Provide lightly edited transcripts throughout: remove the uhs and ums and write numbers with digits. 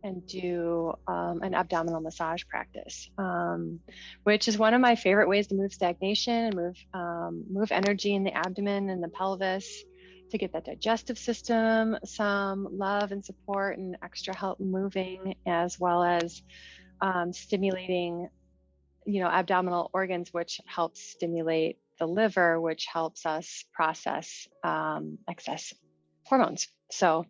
and do an abdominal massage practice, which is one of my favorite ways to move stagnation and move energy in the abdomen and the pelvis, to get that digestive system some love and support and extra help moving, as well as stimulating, abdominal organs, which helps stimulate the liver, which helps us process excess hormones. So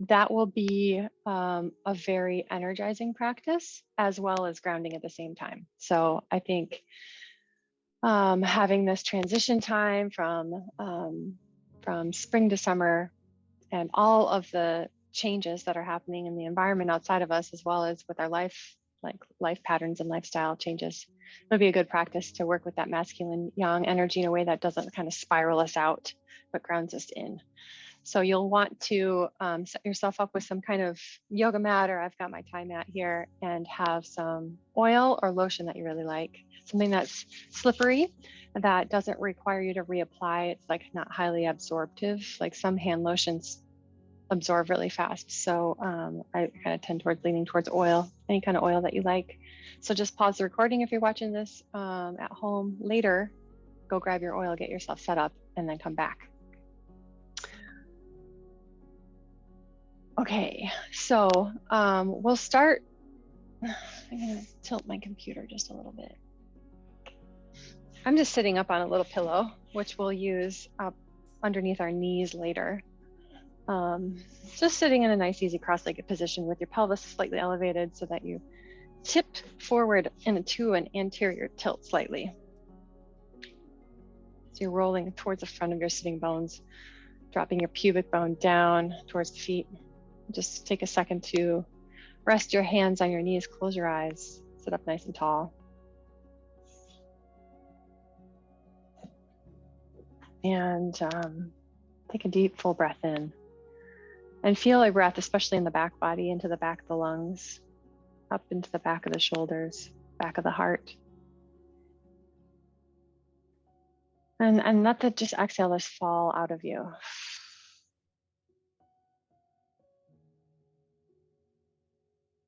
that will be a very energizing practice, as well as grounding at the same time. So I think having this transition time from spring to summer, and all of the changes that are happening in the environment outside of us, as well as with our life patterns and lifestyle changes, it'll be a good practice to work with that masculine yang energy in a way that doesn't kind of spiral us out, but grounds us in. So you'll want to set yourself up with some kind of yoga mat, or I've got my Thai mat here, and have some oil or lotion that you really like, something that's slippery, that doesn't require you to reapply. It's like not highly absorptive, like some hand lotions absorb really fast. So I kind of tend towards leaning towards oil, any kind of oil that you like. So just pause the recording if you're watching this at home later, go grab your oil, get yourself set up, and then come back. Okay, so we'll start. I'm gonna tilt my computer just a little bit. I'm just sitting up on a little pillow, which we'll use up underneath our knees later. Just sitting in a nice, easy cross-legged position with your pelvis slightly elevated so that you tip forward into an anterior tilt slightly. So you're rolling towards the front of your sitting bones, dropping your pubic bone down towards the feet. Just take a second to rest your hands on your knees, close your eyes, sit up nice and tall. And take a deep, full breath in. And feel a breath, especially in the back body, into the back of the lungs, up into the back of the shoulders, back of the heart. And let the just exhale this fall out of you.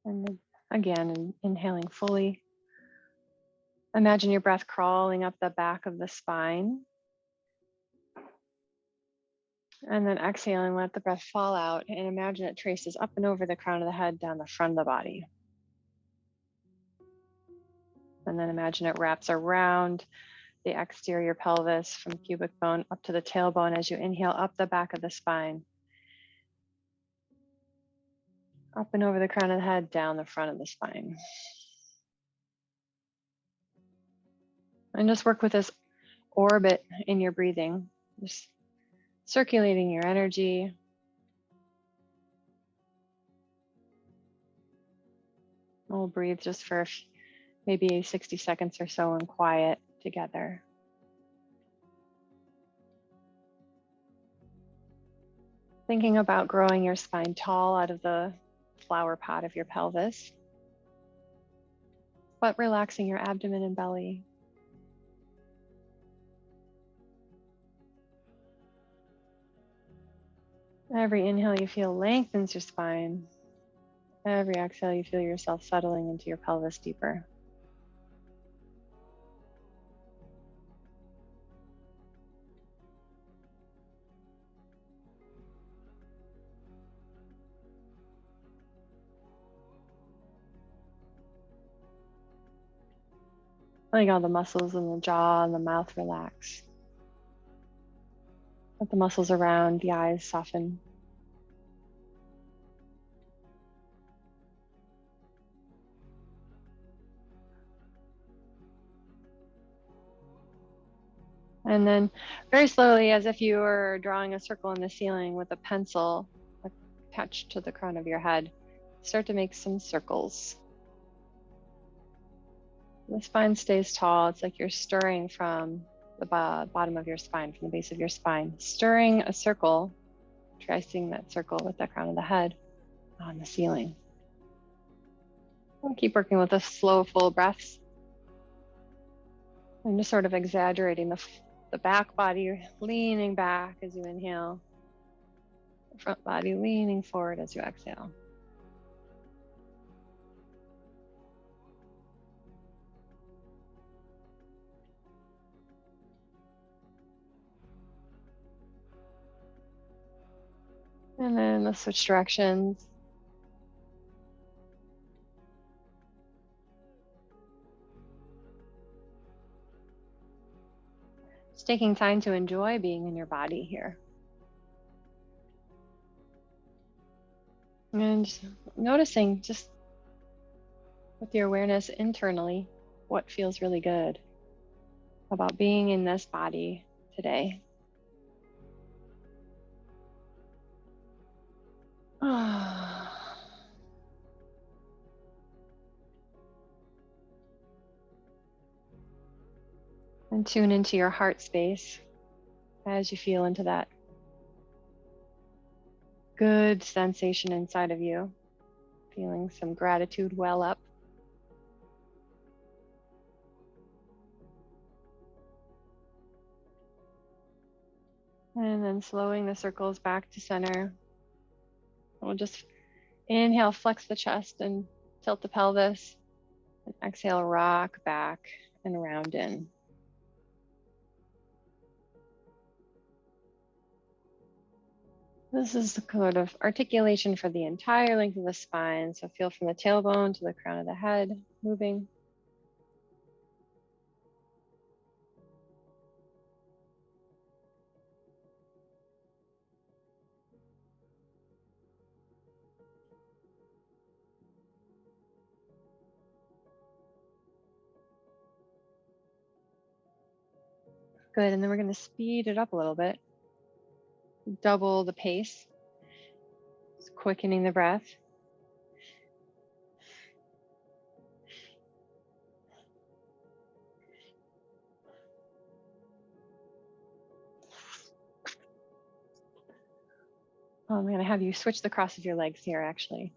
And again, inhaling fully. Imagine your breath crawling up the back of the spine. And then exhaling, let the breath fall out, and imagine it traces up and over the crown of the head, down the front of the body. And then imagine it wraps around the exterior pelvis from pubic bone up to the tailbone as you inhale up the back of the spine. Up and over the crown of the head, down the front of the spine. And just work with this orbit in your breathing, just circulating your energy. We'll breathe just for maybe 60 seconds or so in quiet together. Thinking about growing your spine tall out of the flower pot of your pelvis, but relaxing your abdomen and belly. Every inhale you feel lengthens your spine. Every exhale you feel yourself settling into your pelvis deeper. Letting all the muscles in the jaw and the mouth relax. Let the muscles around the eyes soften. And then very slowly, as if you were drawing a circle in the ceiling with a pencil attached to the crown of your head, start to make some circles. The spine stays tall. It's like you're stirring from the bottom of your spine, from the base of your spine, stirring a circle, tracing that circle with the crown of the head on the ceiling. We'll keep working with the slow, full breaths. And just sort of exaggerating the back body, leaning back as you inhale. Front body leaning forward as you exhale. And then let's switch directions. Just taking time to enjoy being in your body here. And just noticing, just with your awareness internally, what feels really good about being in this body today. And tune into your heart space as you feel into that good sensation inside of you, feeling some gratitude well up. And then slowing the circles back to center. We'll just inhale, flex the chest and tilt the pelvis. And exhale, rock back and round in. This is the sort of articulation for the entire length of the spine. So feel from the tailbone to the crown of the head moving. Good, and then we're going to speed it up a little bit. Double the pace, just quickening the breath. I'm going to have you switch the cross of your legs here, actually.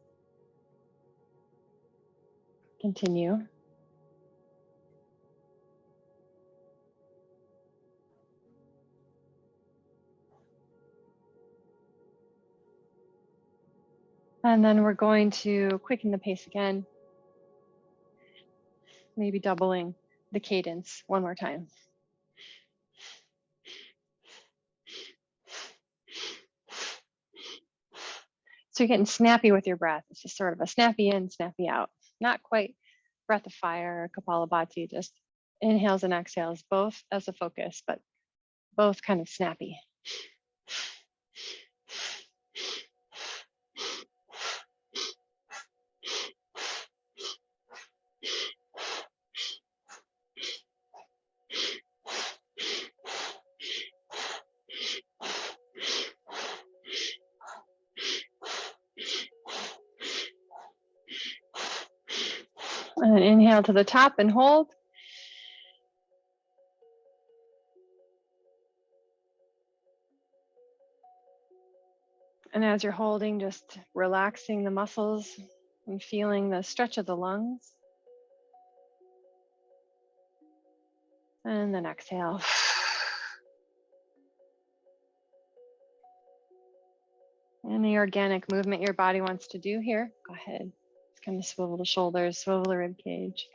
Continue. And then we're going to quicken the pace again, maybe doubling the cadence one more time. So you're getting snappy with your breath. It's just sort of a snappy in, snappy out. Not quite breath of fire or Kapalabhati, just inhales and exhales, both as a focus, but both kind of snappy. And then inhale to the top and hold. And as you're holding, just relaxing the muscles and feeling the stretch of the lungs. And then exhale. Any organic movement your body wants to do here, go ahead. Just kind of swivel the shoulders, swivel the rib cage.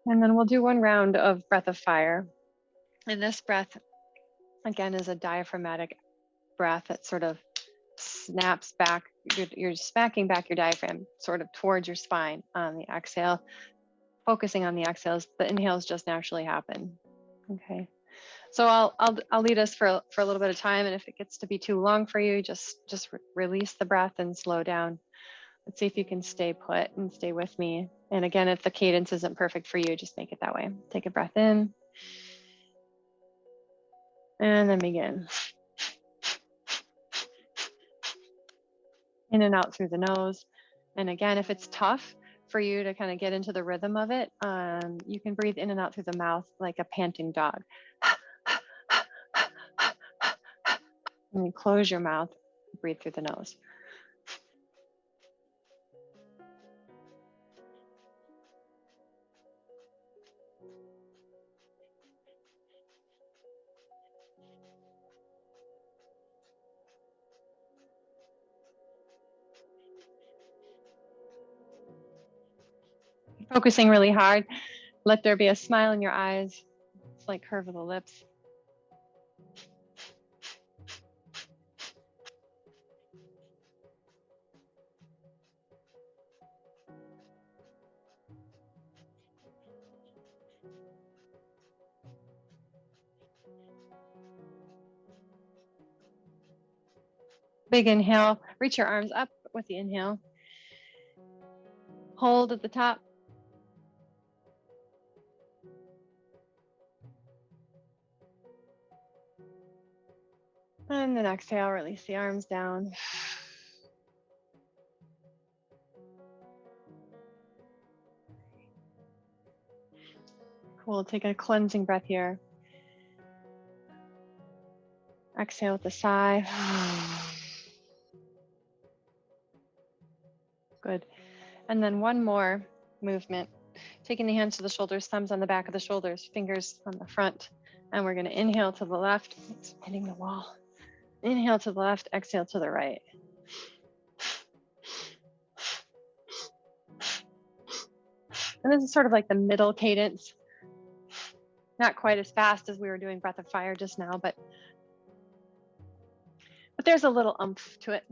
And then we'll do one round of breath of fire. And this breath, again, is a diaphragmatic breath that sort of snaps back. You're smacking back your diaphragm sort of towards your spine on the exhale, focusing on the exhales. The inhales just naturally happen. Okay. So I'll lead us for a little bit of time, and if it gets to be too long for you, just release the breath and slow down. Let's see if you can stay put and stay with me. And again, if the cadence isn't perfect for you, just make it that way. Take a breath in, and then begin. In and out through the nose. And again, if it's tough for you to kind of get into the rhythm of it, you can breathe in and out through the mouth like a panting dog. And you close your mouth, breathe through the nose. Focusing really hard. Let there be a smile in your eyes. Slight curve of the lips. Big inhale. Reach your arms up with the inhale. Hold at the top. And then exhale, release the arms down. Cool, take a cleansing breath here. Exhale with a sigh. Good. And then one more movement. Taking the hands to the shoulders, thumbs on the back of the shoulders, fingers on the front. And we're gonna inhale to the left. It's hitting the wall. Inhale to the left, exhale to the right. And this is sort of like the middle cadence. Not quite as fast as we were doing Breath of Fire just now, but there's a little oomph to it.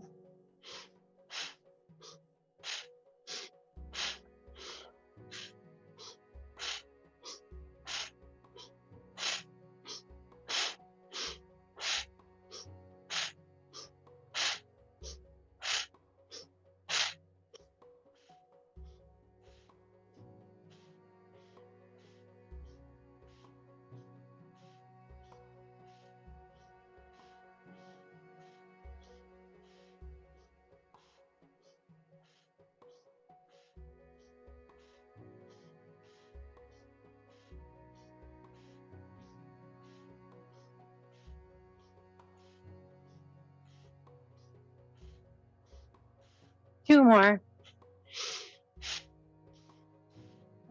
Two more.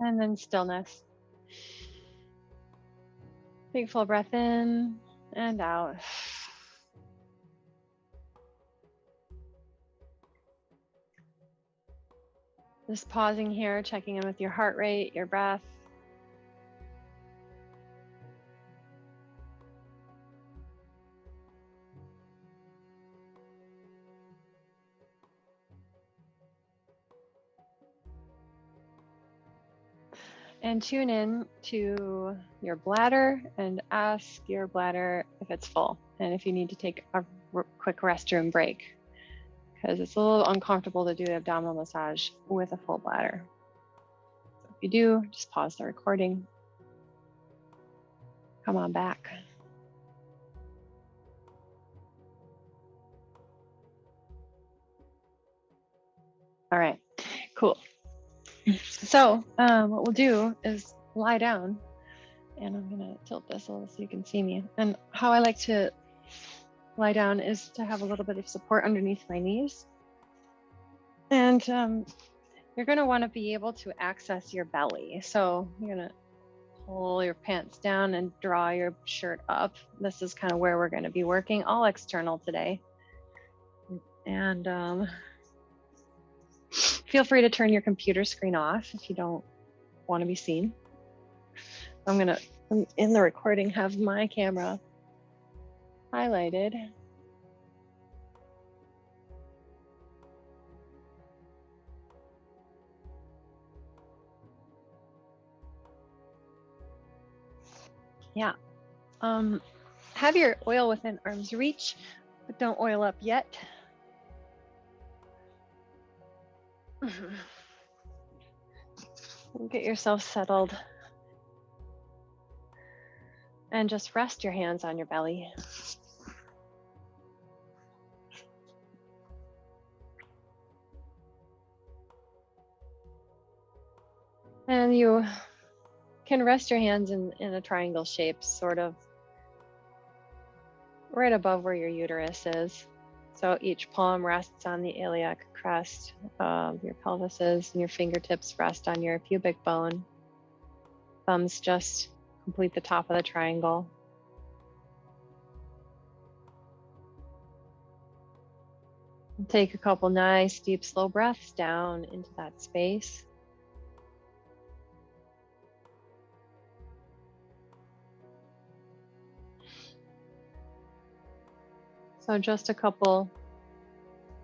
And then stillness. Big full breath in and out. Just pausing here, checking in with your heart rate, your breath. And tune in to your bladder and ask your bladder if it's full and if you need to take a quick restroom break, because it's a little uncomfortable to do the abdominal massage with a full bladder. So if you do, just pause the recording. Come on back. All right, cool. So what we'll do is lie down, and I'm gonna tilt this a little so you can see me. And how I like to lie down is to have a little bit of support underneath my knees. And you're gonna wanna be able to access your belly. So you're gonna pull your pants down and draw your shirt up. This is kind of where we're gonna be working, all external today. And feel free to turn your computer screen off if you don't want to be seen. I'm gonna, in the recording, have my camera highlighted. Yeah. Have your oil within arm's reach, but don't oil up yet. Get yourself settled. And just rest your hands on your belly. And you can rest your hands in a triangle shape, sort of right above where your uterus is. So each palm rests on the iliac crest of your pelvises, and your fingertips rest on your pubic bone. Thumbs just complete the top of the triangle. Take a couple nice, deep, slow breaths down into that space. So just a couple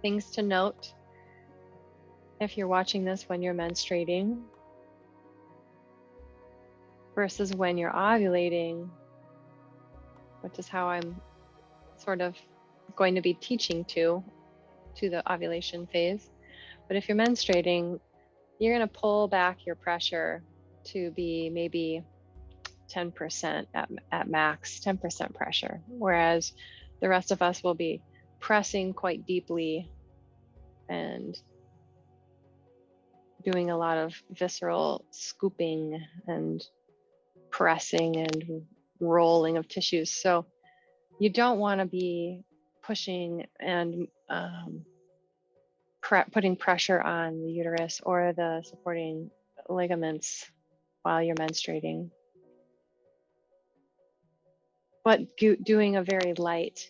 things to note if you're watching this when you're menstruating versus when you're ovulating, which is how I'm sort of going to be teaching to the ovulation phase. But if you're menstruating, you're going to pull back your pressure to be maybe 10% at max, 10% pressure, whereas the rest of us will be pressing quite deeply and doing a lot of visceral scooping and pressing and rolling of tissues. So you don't want to be pushing and putting pressure on the uterus or the supporting ligaments while you're menstruating. But doing a very light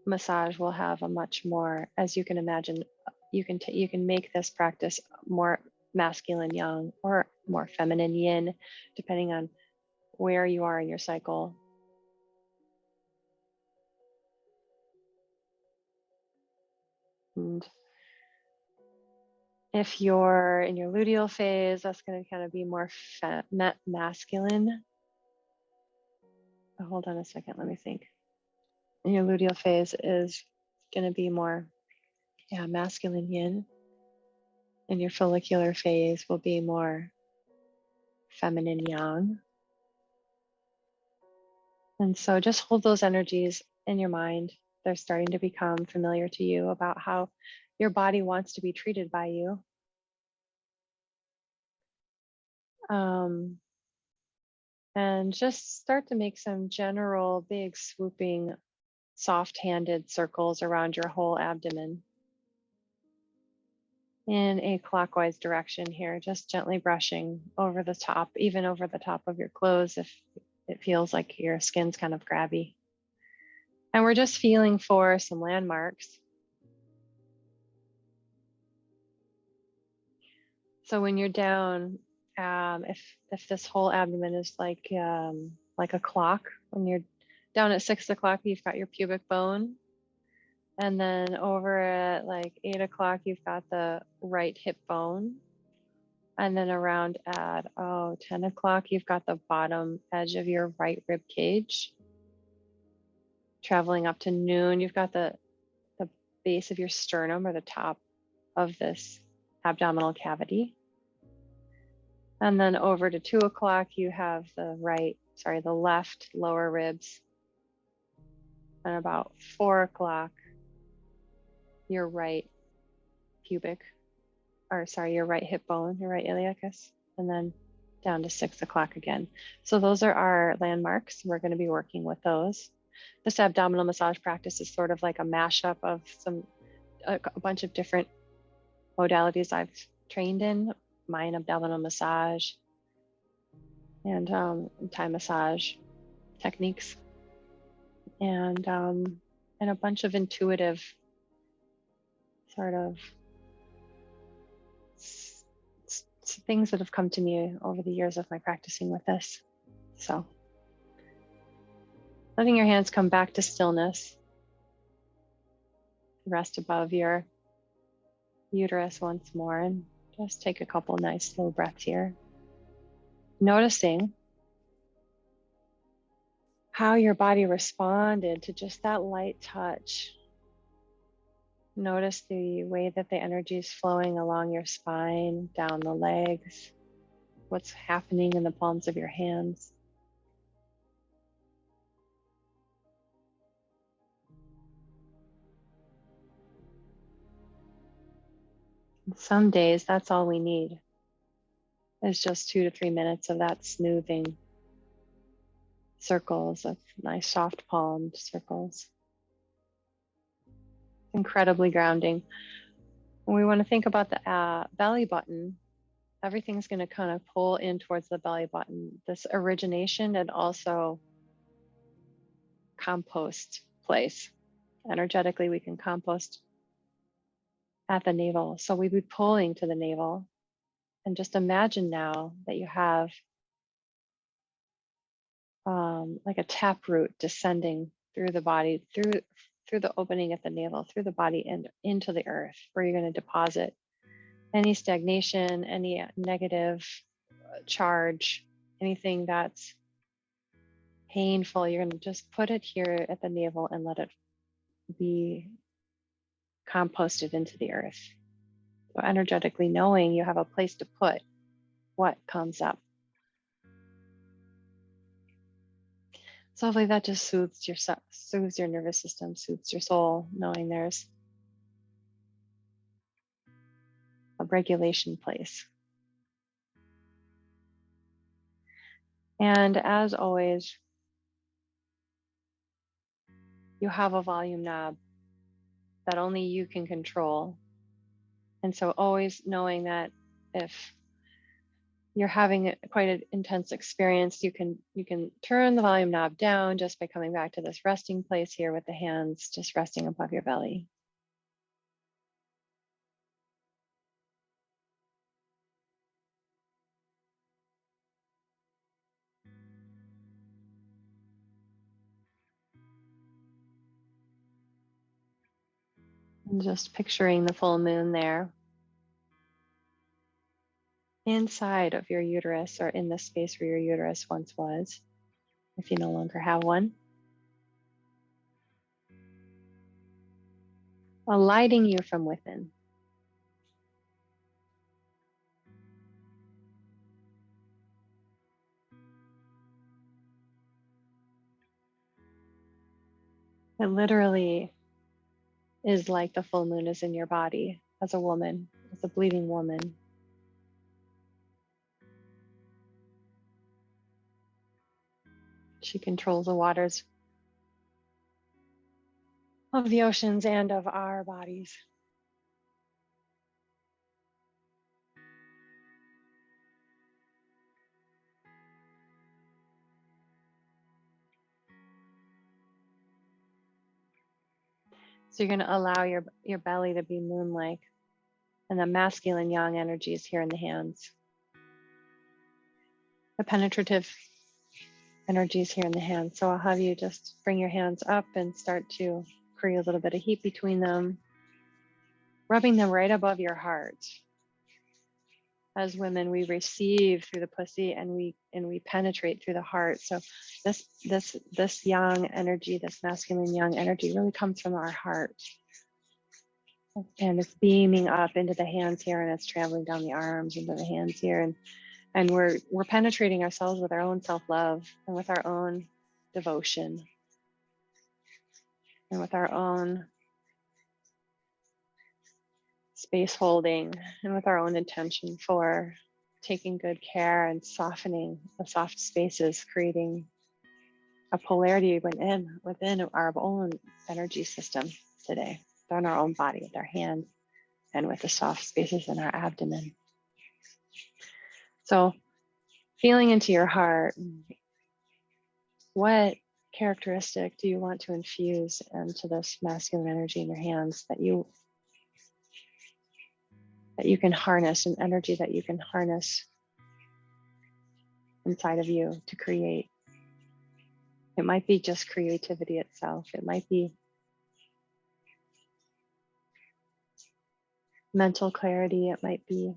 massage will have a much more, as you can imagine, you can make this practice more masculine yang or more feminine yin, depending on where you are in your cycle. And if you're in your luteal phase, that's going to kind of be more masculine. Oh, hold on a second, let me think. And your luteal phase is going to be more, masculine yin. And your follicular phase will be more feminine yang. And so just hold those energies in your mind. They're starting to become familiar to you about how your body wants to be treated by you. And just start to make some general, big, swooping, soft-handed circles around your whole abdomen in a clockwise direction here, just gently brushing over the top, even over the top of your clothes if it feels like your skin's kind of grabby. And we're just feeling for some landmarks. So when you're down, if this whole abdomen is like a clock, when you're down at 6 o'clock, you've got your pubic bone. And then over at like 8 o'clock, you've got the right hip bone. And then around at 10 o'clock, you've got the bottom edge of your right rib cage. Traveling up to noon, you've got the base of your sternum or the top of this abdominal cavity. And then over to 2 o'clock, you have the left lower ribs. And about 4 o'clock, your right your right hip bone, your right iliacus, and then down to 6 o'clock again. So those are our landmarks. We're going to be working with those. This abdominal massage practice is sort of like a mashup of a bunch of different modalities I've trained in, Mayan abdominal massage and Thai massage techniques, and a bunch of intuitive sort of things that have come to me over the years of my practicing with this. So letting your hands come back to stillness, rest above your uterus once more, and just take a couple nice slow breaths here. Noticing how your body responded to just that light touch. Notice the way that the energy is flowing along your spine, down the legs, what's happening in the palms of your hands. Some days, that's all we need, is just 2 to 3 minutes of that smoothing circles of nice soft palmed circles. Incredibly grounding. When we want to think about the belly button, everything's going to kind of pull in towards the belly button, this origination and also compost place. Energetically, we can compost at the navel. So we'd be pulling to the navel. And just imagine now that you have like a taproot descending through the body, through the opening at the navel, through the body, and into the earth, where you're going to deposit any stagnation, any negative charge, anything that's painful. You're going to just put it here at the navel and let it be composted into the earth. So energetically knowing you have a place to put what comes up. So hopefully that just soothes your nervous system, soothes your soul, knowing there's a regulation place. And as always, you have a volume knob that only you can control. And so always knowing that if you're having quite an intense experience, you can turn the volume knob down just by coming back to this resting place here with the hands just resting above your belly. And just picturing the full moon there inside of your uterus, or in the space where your uterus once was, if you no longer have one. Lighting you from within. It literally is like the full moon is in your body as a woman, as a bleeding woman. She controls the waters of the oceans and of our bodies. So you're going to allow your belly to be moon-like, and the masculine yang energy is here in the hands. The penetrative energy is here in the hands. So I'll have you just bring your hands up and start to create a little bit of heat between them, rubbing them right above your heart. As women, we receive through the pussy and we penetrate through the heart. So this yang energy, this masculine yang energy, really comes from our heart. And it's beaming up into the hands here, and it's traveling down the arms into the hands here, and we're penetrating ourselves with our own self-love and with our own devotion and with our own space holding and with our own intention for taking good care and softening the soft spaces, creating a polarity within our own energy system today, on our own body, with our hands and with the soft spaces in our abdomen. So feeling into your heart, what characteristic do you want to infuse into this masculine energy in your hands that you can harness, an energy that you can harness inside of you to create? It might be just creativity itself. It might be mental clarity. It might be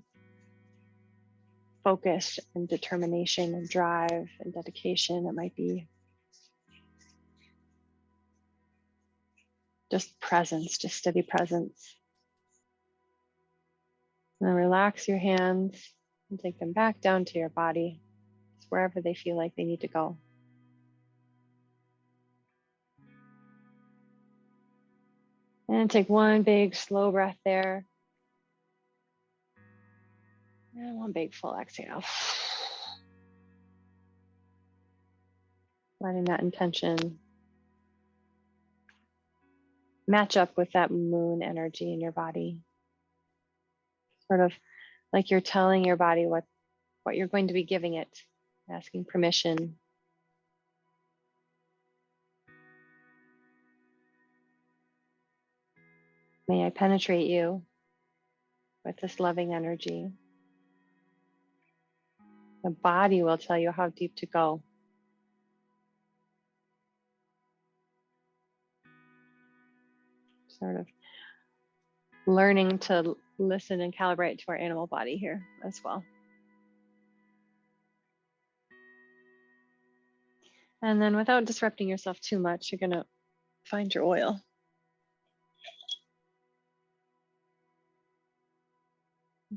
focus and determination and drive and dedication. It might be just presence, just steady presence. And then relax your hands and take them back down to your body, wherever they feel like they need to go. And take one big slow breath there. And one big full exhale. Letting that intention match up with that moon energy in your body. Sort of like you're telling your body what you're going to be giving it, asking permission. May I penetrate you with this loving energy. The body will tell you how deep to go. sort of learning to listen and calibrate to our animal body here as well. And then without disrupting yourself too much, you're gonna find your oil.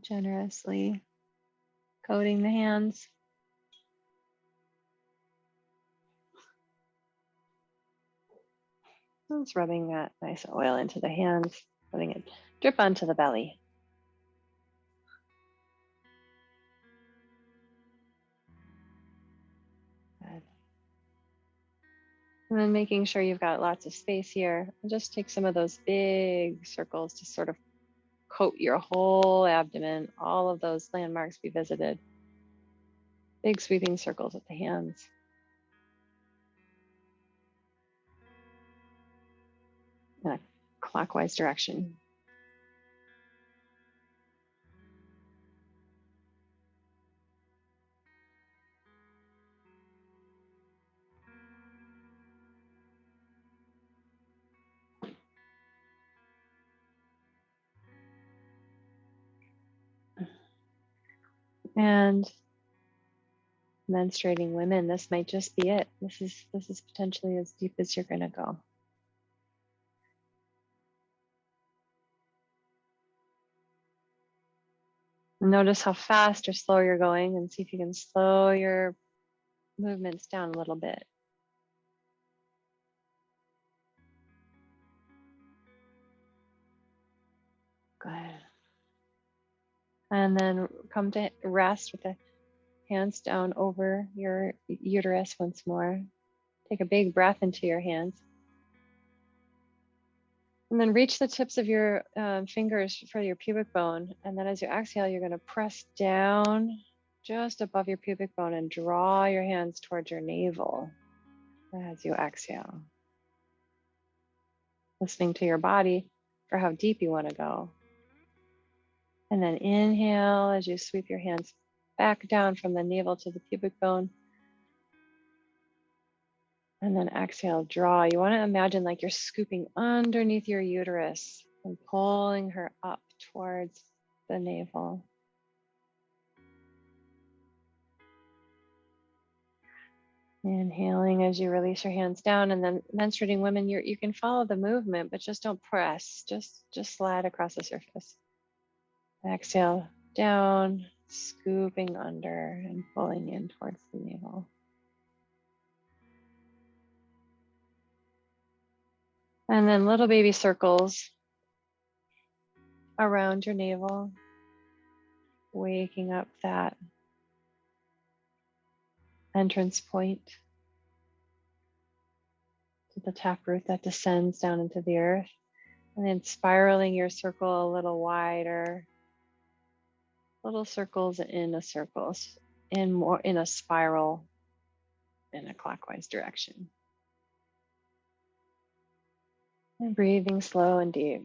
Generously coating the hands. Just rubbing that nice oil into the hands, letting it drip onto the belly. Good. And then making sure you've got lots of space here. And just take some of those big circles to sort of coat your whole abdomen. All of those landmarks be visited. Big sweeping circles with the hands. In a clockwise direction. And menstruating women, this might just be it. This is potentially as deep as you're going to go. Notice how fast or slow you're going and see if you can slow your movements down a little bit. Good. And then come to rest with the hands down over your uterus once more. Take a big breath into your hands. And then reach the tips of your fingers for your pubic bone. And then as you exhale, you're going to press down just above your pubic bone and draw your hands towards your navel as you exhale. Listening to your body for how deep you want to go. And then inhale as you sweep your hands back down from the navel to the pubic bone. And then exhale, draw. You want to imagine like you're scooping underneath your uterus and pulling her up towards the navel. Inhaling as you release your hands down, and then menstruating women, you can follow the movement, but just don't press. Just slide across the surface. Exhale, down, scooping under and pulling in towards the navel. And then little baby circles around your navel, waking up that entrance point to the taproot that descends down into the earth, and then spiraling your circle a little wider, little circles in a circle, in a spiral in a clockwise direction. And breathing slow and deep.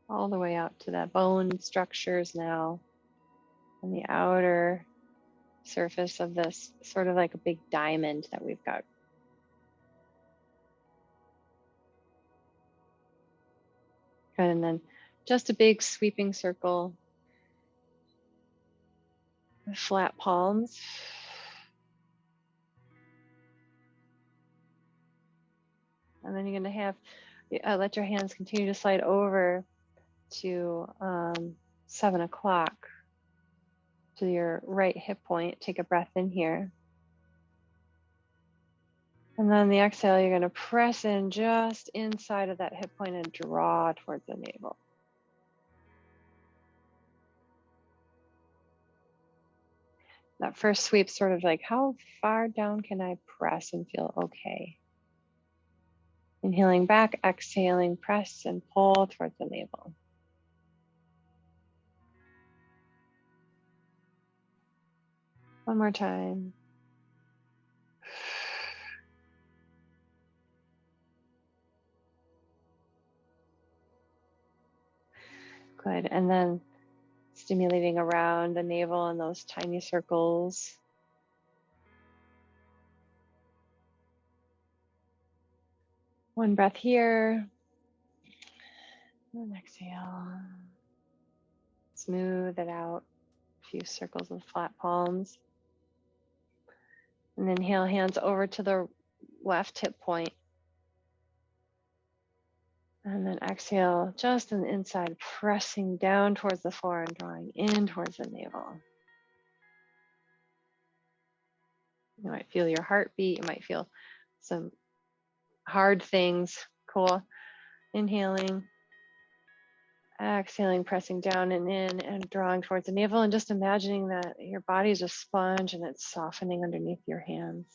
All the way out to that bone structures now on the outer surface of this, sort of like a big diamond that we've got. Good, and then just a big sweeping circle with flat palms. And then you're going to have, let your hands continue to slide over to 7 o'clock to your right hip point. Take a breath in here. And then the exhale, you're going to press in just inside of that hip point and draw towards the navel. That first sweep, sort of like, how far down can I press and feel okay? Inhaling back, exhaling, press and pull towards the navel. One more time. Good, and then stimulating around the navel in those tiny circles. One breath here. And exhale. Smooth it out. A few circles of flat palms. And inhale, hands over to the left hip point. And then exhale, just on the inside, pressing down towards the floor and drawing in towards the navel. You might feel your heartbeat. You might feel some hard things. Cool. Inhaling, exhaling, pressing down and in and drawing towards the navel, and just imagining that your body is a sponge and it's softening underneath your hands.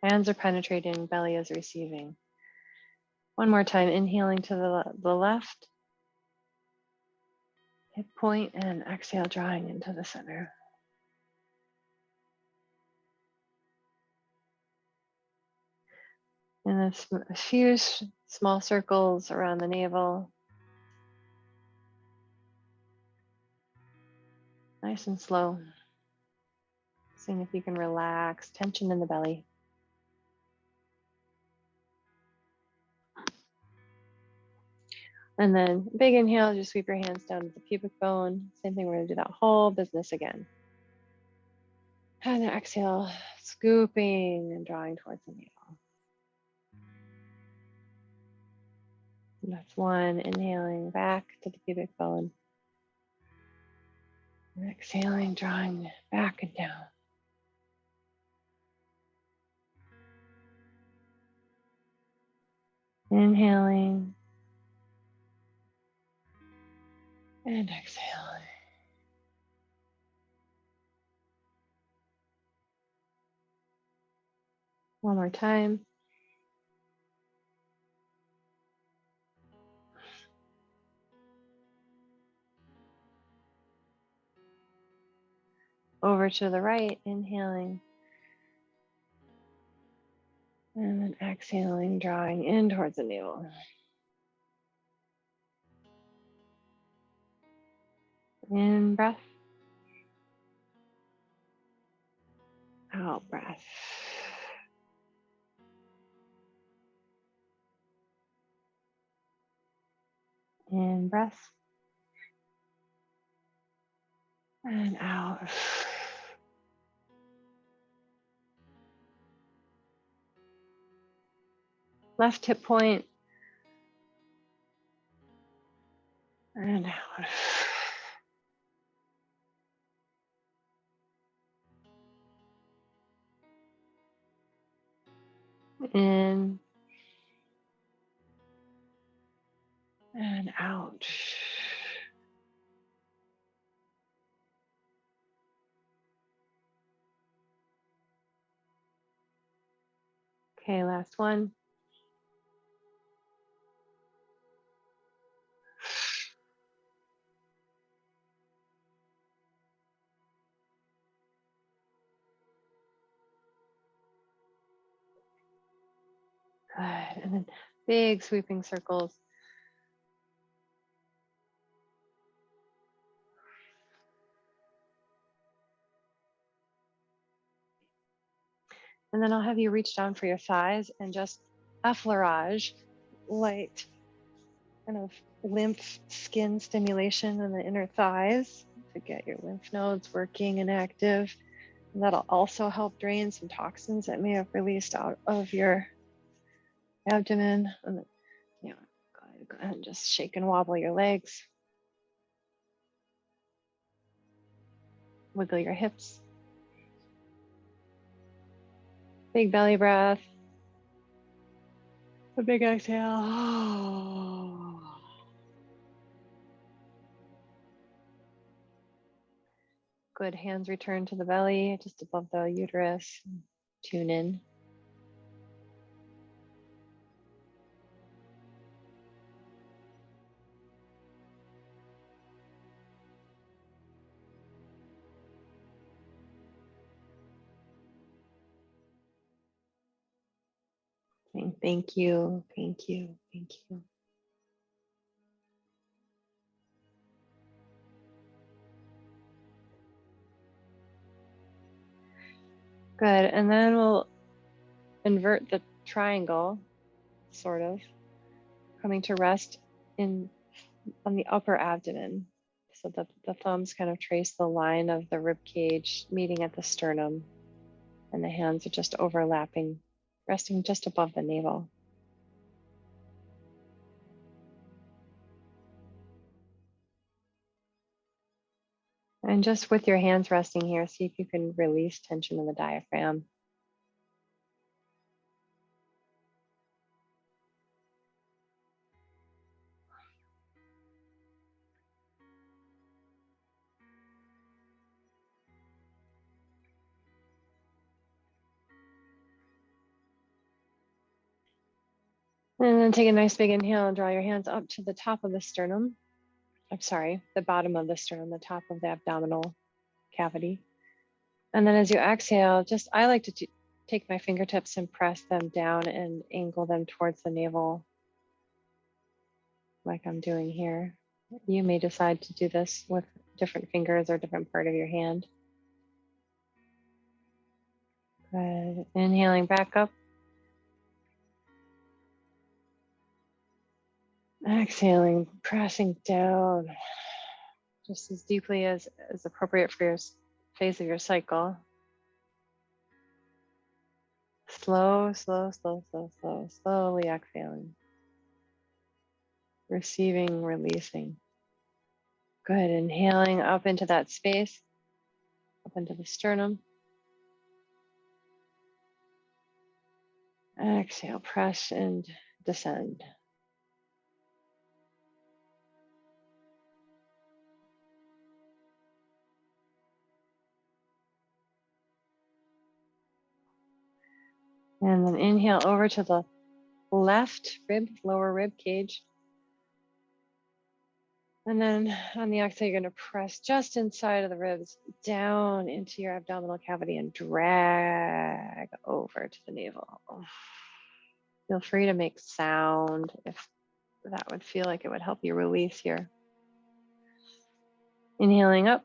Hands are penetrating, belly is receiving. One more time, inhaling to the left hip point and exhale, drawing into the center. And a few small circles around the navel. Nice and slow. Seeing if you can relax tension in the belly. And then big inhale, just sweep your hands down to the pubic bone. Same thing, we're gonna do that whole business again. And then exhale, scooping and drawing towards the navel. And that's one, inhaling back to the pubic bone. And exhaling, drawing back and down. Inhaling and exhaling. One more time. Over to the right, inhaling. And then exhaling, drawing in towards the navel. In breath. Out breath. In breath. And out. Left hip point. And out. In. And out. Okay, last one. Good. And then big sweeping circles. And then I'll have you reach down for your thighs and just effleurage, light kind of lymph skin stimulation in the inner thighs to get your lymph nodes working and active. And that'll also help drain some toxins that may have released out of your abdomen. And then, go ahead and just shake and wobble your legs. Wiggle your hips. Big belly breath. A big exhale. Good, hands return to the belly, just above the uterus. Tune in. Saying thank you, thank you, thank you. Good, and then we'll invert the triangle, sort of, coming to rest on the upper abdomen. So the thumbs kind of trace the line of the rib cage meeting at the sternum, and the hands are just overlapping, resting just above the navel. And just with your hands resting here, see if you can release tension in the diaphragm. And then take a nice big inhale and draw your hands up to the top of the sternum. I'm sorry, the bottom of the sternum, the top of the abdominal cavity. And then as you exhale, I like to take my fingertips and press them down and angle them towards the navel, like I'm doing here. You may decide to do this with different fingers or different part of your hand. Good. Inhaling back up. Exhaling, pressing down just as deeply as appropriate for your phase of your cycle. Slowly exhaling. Receiving, releasing. Good. Inhaling up into that space, up into the sternum. Exhale, press and descend. And then inhale over to the left rib, lower rib cage. And then on the exhale, you're going to press just inside of the ribs down into your abdominal cavity and drag over to the navel. Feel free to make sound if that would feel like it would help you release here. Inhaling up,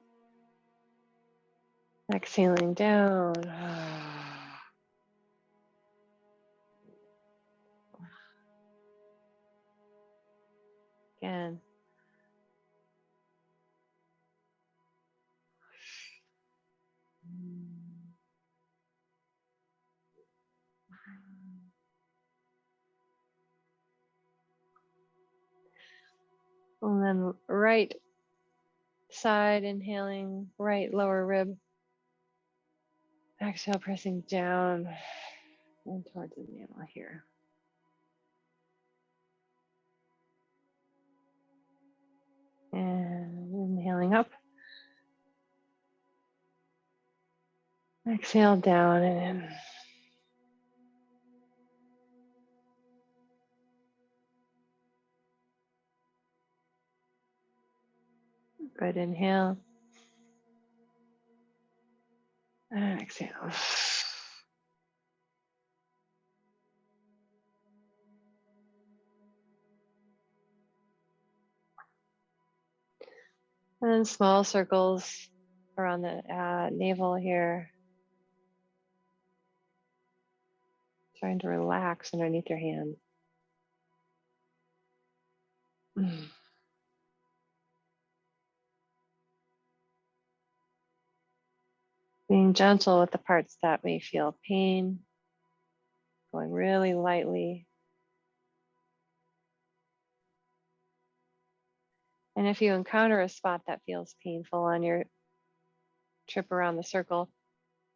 exhaling down. Again. And then right side, inhaling, right lower rib. Exhale, pressing down and towards the navel here. And inhaling up. Exhale down and in. Good, inhale. And exhale. And then small circles around the navel here. Trying to relax underneath your hand. Being gentle with the parts that may feel pain. Going really lightly. And if you encounter a spot that feels painful on your trip around the circle,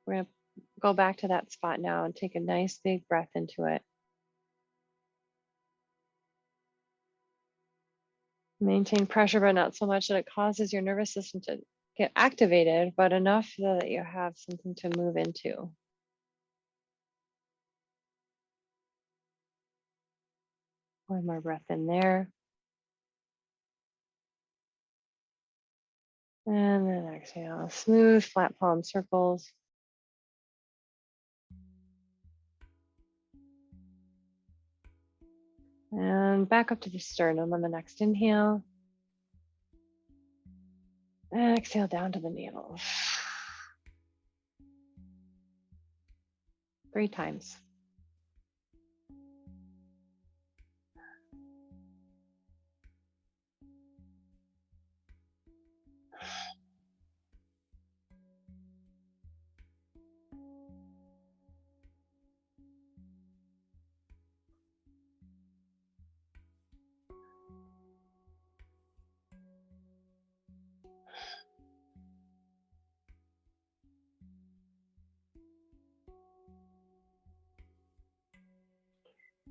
we're going to go back to that spot now and take a nice big breath into it. Maintain pressure, but not so much that it causes your nervous system to get activated, but enough that you have something to move into. One more breath in there. And then exhale, smooth, flat palm circles. And back up to the sternum on the next inhale. And exhale down to the navel. 3 times.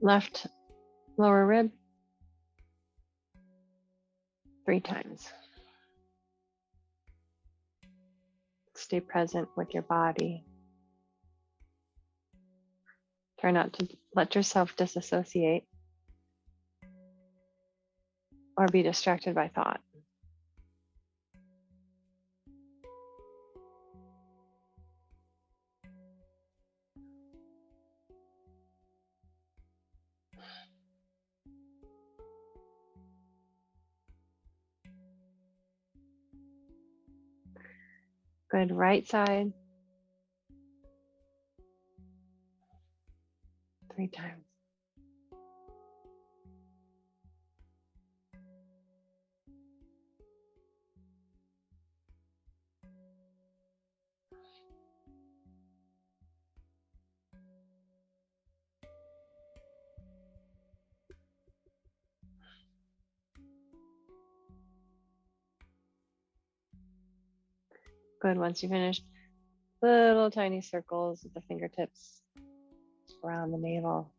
Left lower rib, 3 times. Stay present with your body. Try not to let yourself disassociate or be distracted by thought. Good, right side. 3 times. Good, once you finish, little tiny circles with the fingertips around the navel.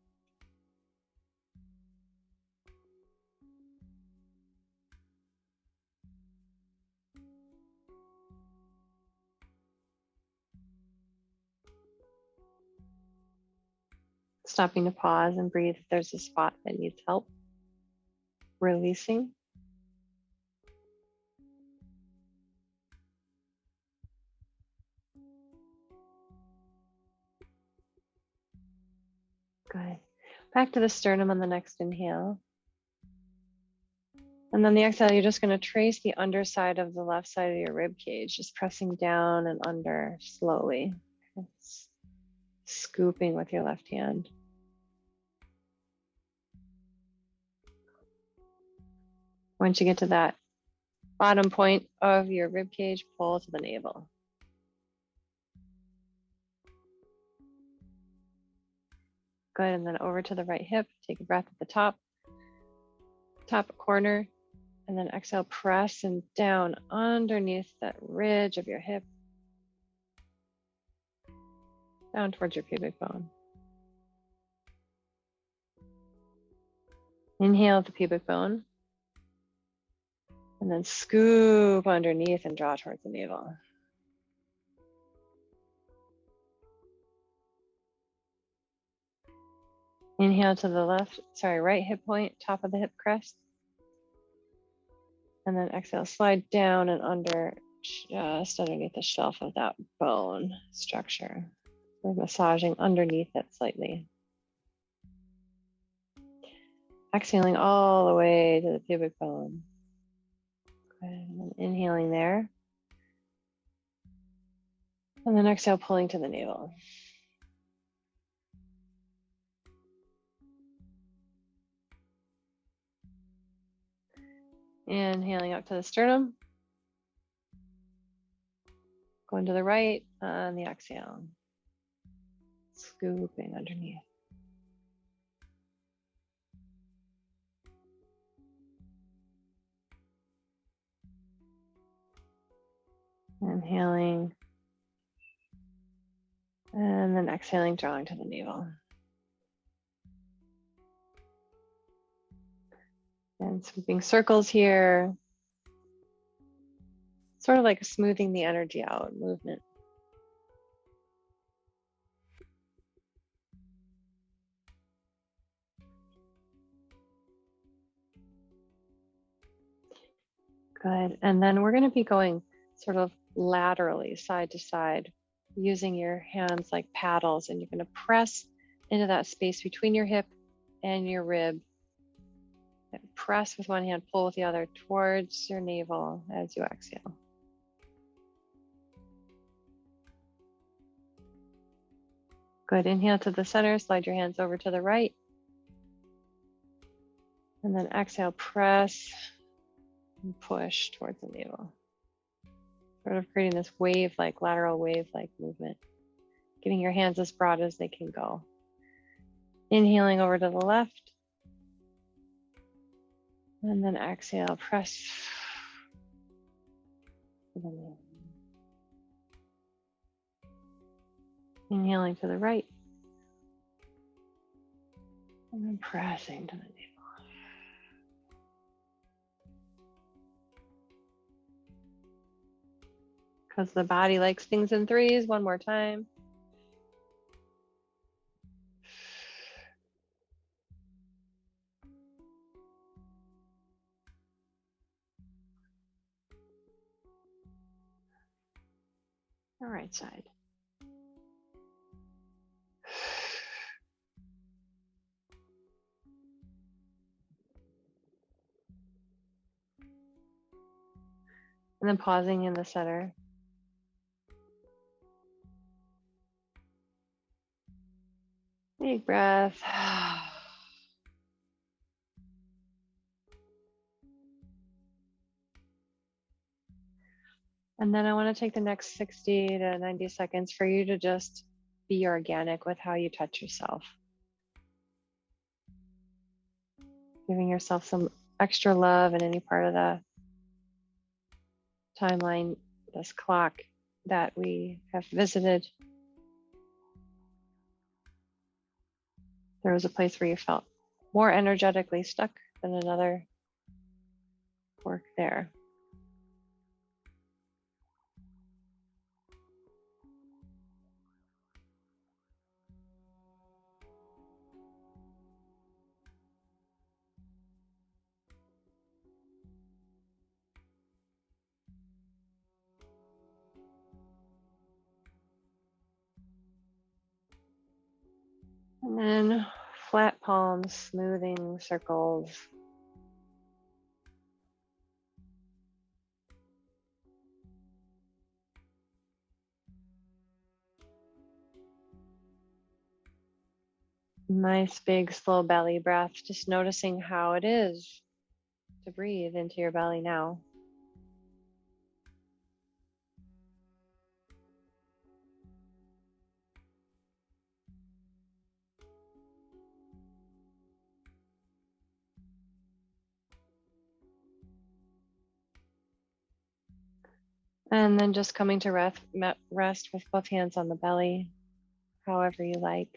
Stopping to pause and breathe if there's a spot that needs help. Releasing. Good. Back to the sternum on the next inhale. And then the exhale, you're just going to trace the underside of the left side of your rib cage, just pressing down and under slowly. Scooping with your left hand. Once you get to that bottom point of your rib cage, pull to the navel. Good, and then over to the right hip, take a breath at the top corner, and then exhale, press and down underneath that ridge of your hip, down towards your pubic bone. Inhale at the pubic bone, and then scoop underneath and draw towards the navel. Inhale to the right hip point, top of the hip crest. And then exhale, slide down and under, just underneath the shelf of that bone structure. We're massaging underneath it slightly. Exhaling all the way to the pubic bone. And then inhaling there. And then exhale, pulling to the navel. Inhaling up to the sternum. Going to the right on the exhale. Scooping underneath. Inhaling. And then exhaling, drawing to the navel. And sweeping circles here. Sort of like smoothing the energy out movement. Good. And then we're going to be going sort of laterally, side to side, using your hands like paddles. And you're going to press into that space between your hip and your rib. And press with one hand, pull with the other towards your navel as you exhale. Good. Inhale to the center, slide your hands over to the right. And then exhale, press and push towards the navel. Sort of creating this wave-like, lateral wave-like movement. Getting your hands as broad as they can go. Inhaling over to the left. And then exhale, press to the navel. Inhaling to the right. And then pressing to the navel. Because the body likes things in threes. One more time. All right side. And then pausing in the center. Big breath. And then I want to take the next 60 to 90 seconds for you to just be organic with how you touch yourself. Giving yourself some extra love in any part of the timeline, this clock that we have visited. There was a place where you felt more energetically stuck than another. Work there. And then flat palms, smoothing circles. Nice big slow belly breath, just noticing how it is to breathe into your belly now. And then just coming to rest with both hands on the belly, however you like.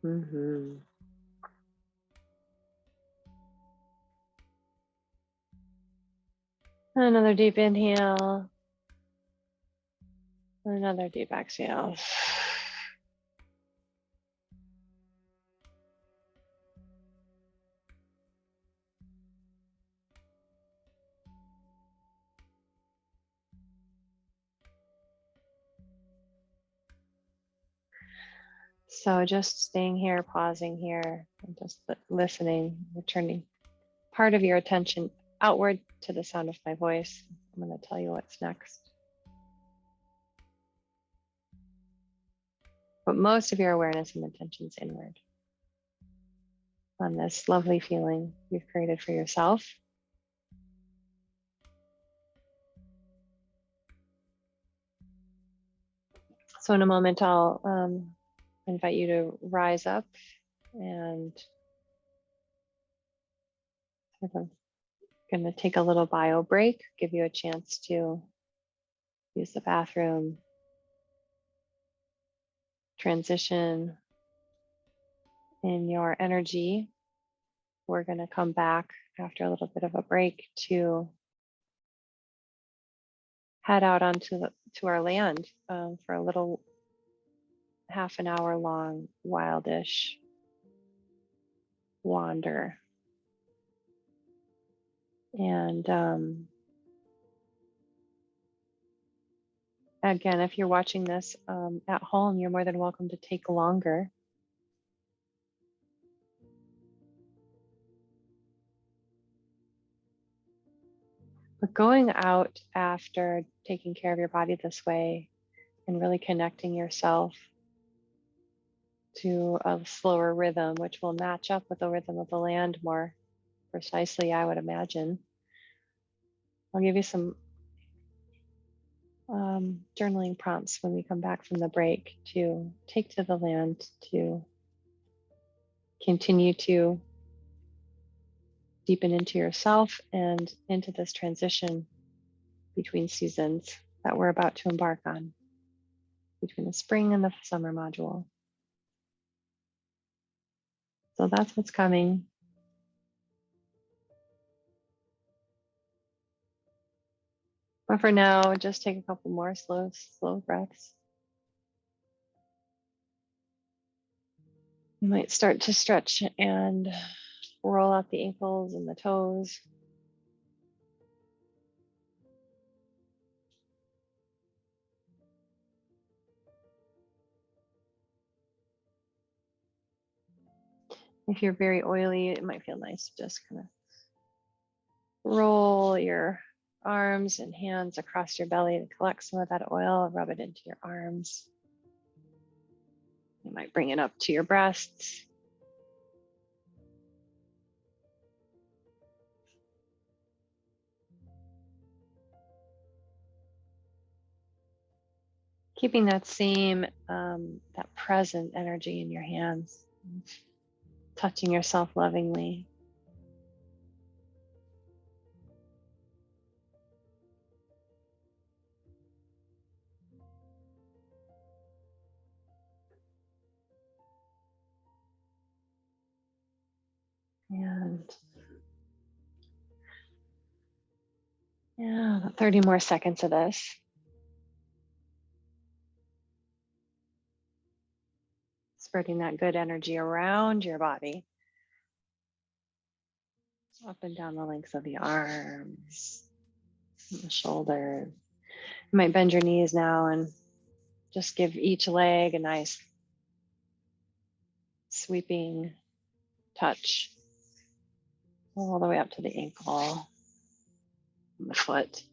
Mm-hmm. Another deep inhale. Another deep exhale. So just staying here, pausing here, and just listening, returning part of your attention outward to the sound of my voice. I'm going to tell you what's next. But most of your awareness and attention's inward on this lovely feeling you've created for yourself. So in a moment, I'll invite you to rise up and I'm going to take a little bio break, give you a chance to use the bathroom, transition in your energy. We're going to come back after a little bit of a break to head out onto to our land for a little half an hour long wildish wander. And again, if you're watching this at home, you're more than welcome to take longer. But going out after taking care of your body this way and really connecting yourself to a slower rhythm, which will match up with the rhythm of the land more precisely, I would imagine. I'll give you some journaling prompts when we come back from the break to take to the land, to continue to deepen into yourself and into this transition between seasons that we're about to embark on, between the spring and the summer module. So that's what's coming. But for now, just take a couple more slow breaths. You might start to stretch and roll out the ankles and the toes. If you're very oily, it might feel nice to just kind of roll your arms and hands across your belly to collect some of that oil, rub it into your arms. You might bring it up to your breasts. Keeping that same, that present energy in your hands, touching yourself lovingly. And yeah, 30 more seconds of this. Spreading that good energy around your body. Up and down the length of the arms, and the shoulders. You might bend your knees now and just give each leg a nice sweeping touch all the way up to the ankle and the foot.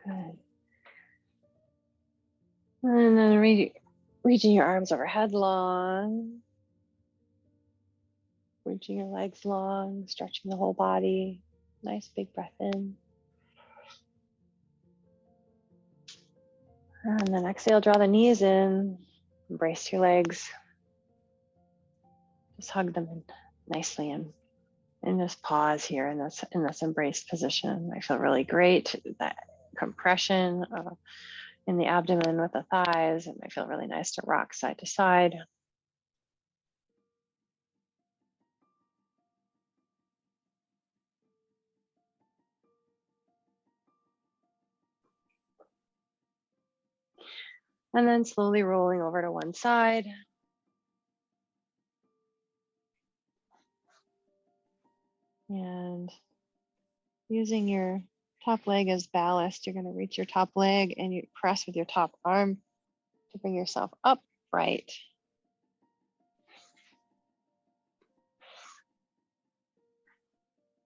Good. And then reaching your arms overhead long, reaching your legs long, stretching the whole body. Nice big breath in. And then exhale, draw the knees in, embrace your legs. Just hug them in nicely and just pause here in this embraced position. I feel really great. That compression in the abdomen with the thighs. It might feel really nice to rock side to side. And then slowly rolling over to one side. And using your top leg as ballast, you're going to reach your top leg and you press with your top arm to bring yourself upright.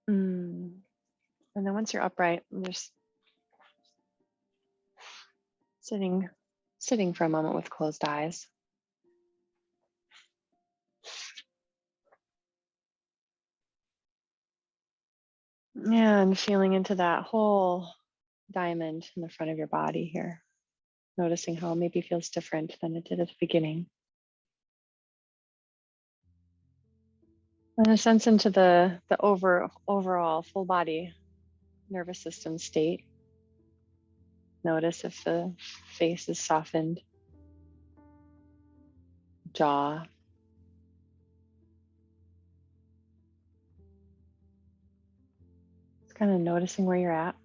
And then once you're upright, just sitting for a moment with closed eyes. And feeling into that whole diamond in the front of your body here. Noticing how it maybe feels different than it did at the beginning. And a sense into the overall full body nervous system state. Notice if the face is softened, jaw. Just kind of noticing where you're at.